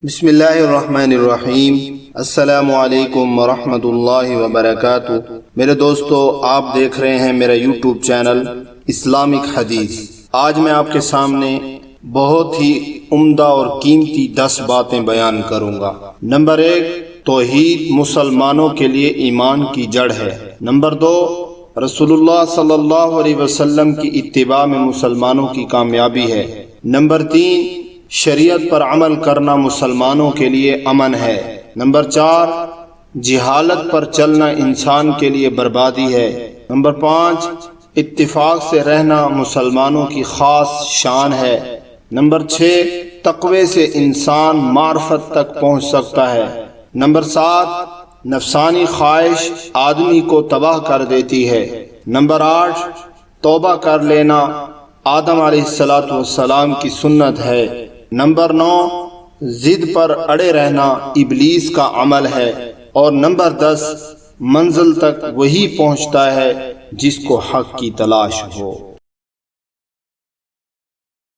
بسم اللہ الرحمن الرحیم۔ السلام علیکم ورحمۃ اللہ وبرکاتہ۔ میرے دوستو، آپ دیکھ رہے ہیں میرا یوٹیوب چینل اسلامک حدیث۔ آج میں آپ کے سامنے بہت ہی عمدہ اور قیمتی 10 باتیں بیان کروں گا۔ نمبر 1، توحید مسلمانوں کے لیے ایمان کی جڑ ہے۔ نمبر 2، رسول اللہ صلی اللہ علیہ وسلم کی اتباع میں مسلمانوں کی کامیابی ہے۔ نمبر 3، شریعت پر عمل کرنا مسلمانوں کے لیے امن ہے۔ نمبر 4، جہالت پر چلنا انسان کے لیے بربادی ہے۔ نمبر 5، اتفاق سے رہنا مسلمانوں کی خاص شان ہے۔ نمبر 6، تقوی سے انسان معرفت تک پہنچ سکتا ہے۔ نمبر 7، نفسانی خواہش آدمی کو تباہ کر دیتی ہے۔ نمبر 8، توبہ کر لینا آدم علیہ السلام کی سنت ہے۔ نمبر 9، ضد پر اڑے رہنا ابلیس کا عمل ہے۔ اور نمبر 10، منزل تک وہی پہنچتا ہے جس کو حق کی تلاش ہو۔